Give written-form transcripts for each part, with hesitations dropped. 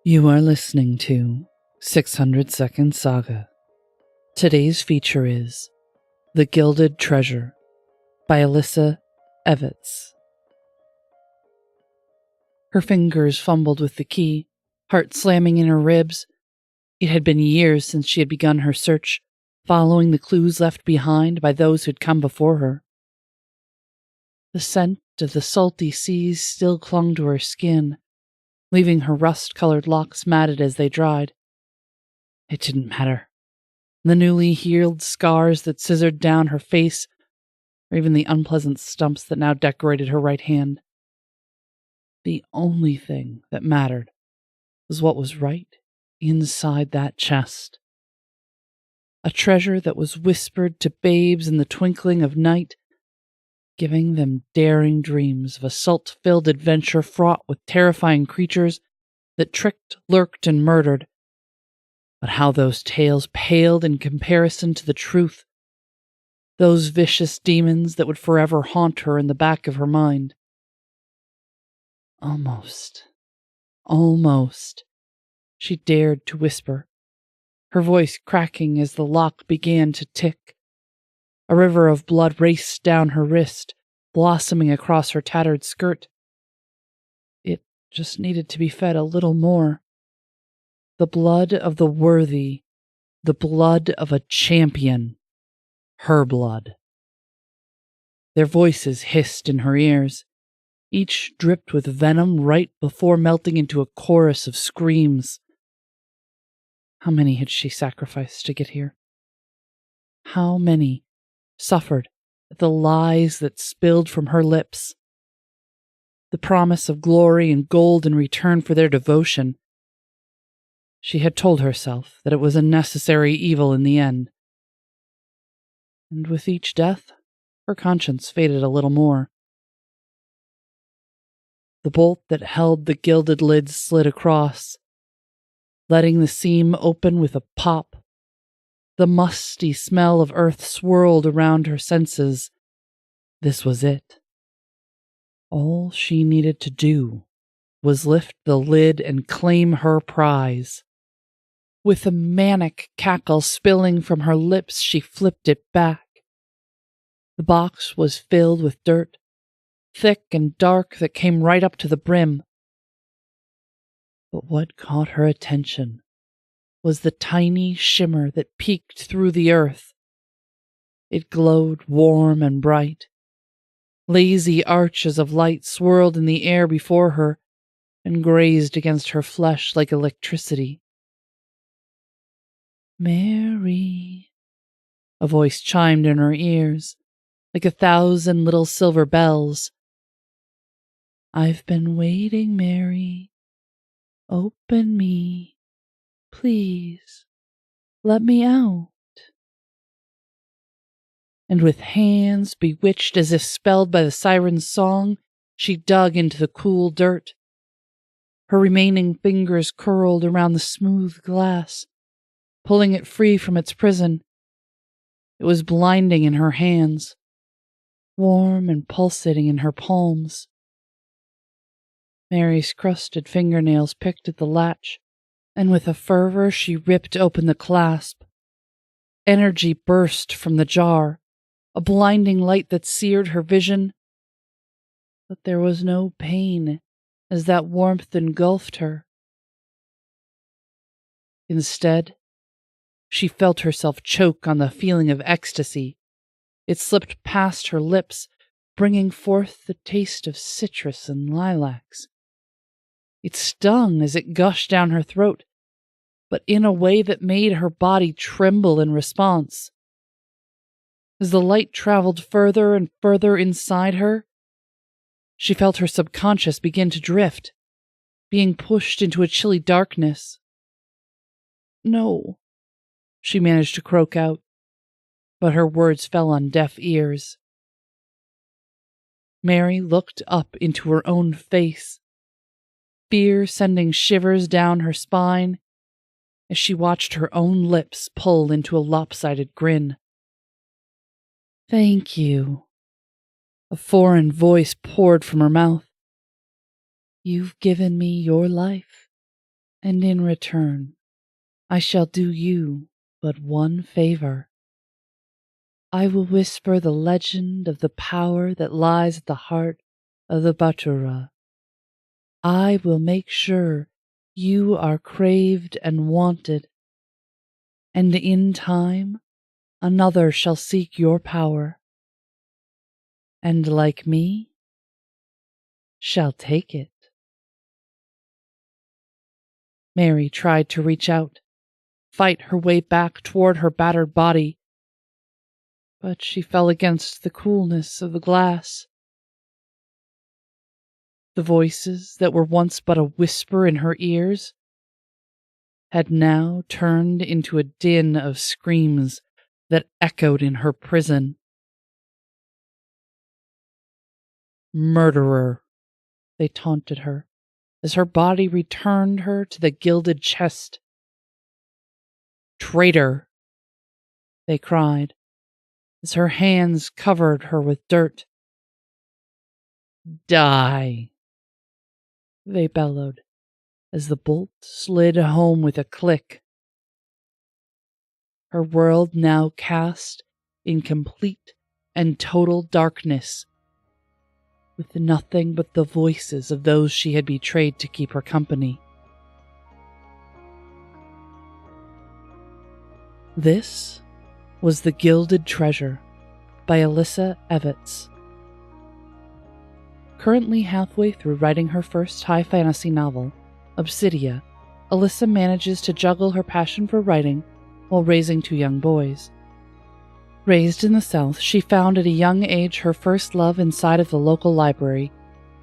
You are listening to 600 Second Saga. Today's feature is The Gilded Treasure by Alyssa Evetts. Her fingers fumbled with the key, heart slamming in her ribs. It had been years since she had begun her search, following the clues left behind by those who had come before her. The scent of the salty seas still clung to her skin, leaving her rust-colored locks matted as they dried. It didn't matter. The newly healed scars that scissored down her face, or even the unpleasant stumps that now decorated her right hand. The only thing that mattered was what was right inside that chest. A treasure that was whispered to babes in the twinkling of night, giving them daring dreams of a salt-filled adventure fraught with terrifying creatures that tricked, lurked, and murdered. But how those tales paled in comparison to the truth. Those vicious demons that would forever haunt her in the back of her mind. Almost, she dared to whisper, her voice cracking as the lock began to tick. A river of blood raced down her wrist, blossoming across her tattered skirt. It just needed to be fed a little more. The blood of the worthy, the blood of a champion, her blood. Their voices hissed in her ears, each dripped with venom right before melting into a chorus of screams. How many had she sacrificed to get here? How many suffered at the lies that spilled from her lips? The promise of glory and gold in return for their devotion. She had told herself that it was a necessary evil in the end. And with each death, her conscience faded a little more. The bolt that held the gilded lid slid across, letting the seam open with a pop. The musty smell of earth swirled around her senses. This was it. All she needed to do was lift the lid and claim her prize. With a manic cackle spilling from her lips, she flipped it back. The box was filled with dirt, thick and dark, that came right up to the brim. But what caught her attention was the tiny shimmer that peeked through the earth. It glowed warm and bright. Lazy arches of light swirled in the air before her and grazed against her flesh like electricity. "Mary," a voice chimed in her ears like 1,000 little silver bells. "I've been waiting, Mary. Open me. Please, let me out." And with hands bewitched as if spelled by the siren's song, she dug into the cool dirt. Her remaining fingers curled around the smooth glass, pulling it free from its prison. It was blinding in her hands, warm and pulsating in her palms. Mary's crusted fingernails picked at the latch, and with a fervor she ripped open the clasp. Energy burst from the jar, a blinding light that seared her vision. But there was no pain as that warmth engulfed her. Instead, she felt herself choke on the feeling of ecstasy. It slipped past her lips, bringing forth the taste of citrus and lilacs. It stung as it gushed down her throat, but in a way that made her body tremble in response. As the light traveled further and further inside her, she felt her subconscious begin to drift, being pushed into a chilly darkness. "No," she managed to croak out, but her words fell on deaf ears. Mary looked up into her own face, fear sending shivers down her spine as she watched her own lips pull into a lopsided grin. "Thank you." A foreign voice poured from her mouth. "You've given me your life, And in return, I shall do you but one favor. I will whisper the legend of the power that lies at the heart of the Batura. I will make sure you are craved and wanted, and in time another shall seek your power, and like me, shall take it. Mary tried to reach out, fight her way back toward her battered body, but she fell against the coolness of the glass. The voices that were once but a whisper in her ears had now turned into a din of screams that echoed in her prison. Murderer, they taunted her, as her body returned her to the gilded chest. Traitor, they cried, as her hands covered her with dirt. Die, they bellowed, as the bolt slid home with a click. Her world now cast in complete and total darkness, with nothing but the voices of those she had betrayed to keep her company. This was The Gilded Treasure by Alyssa Evetts. Currently halfway through writing her first high fantasy novel, Obsidia, Alyssa manages to juggle her passion for writing while raising two young boys. Raised in the South, she found at a young age her first love inside of the local library,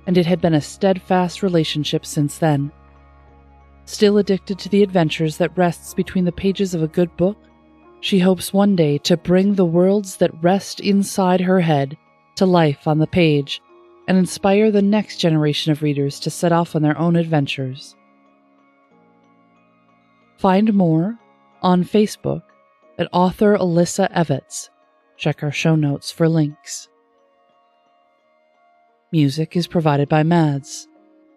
and it had been a steadfast relationship since then. Still addicted to the adventures that rests between the pages of a good book, she hopes one day to bring the worlds that rest inside her head to life on the page and inspire the next generation of readers to set off on their own adventures. Find more on Facebook at author Alyssa Evetts. Check our show notes for links. Music is provided by Mads.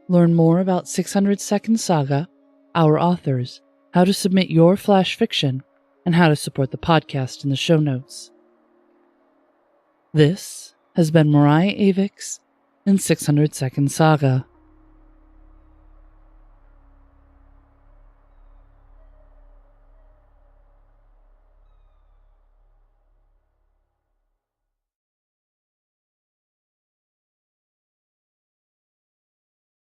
Learn more about 600 Second Saga, our authors, how to submit your flash fiction, and how to support the podcast in the show notes. This has been Mariah Avix in 600 Second Saga.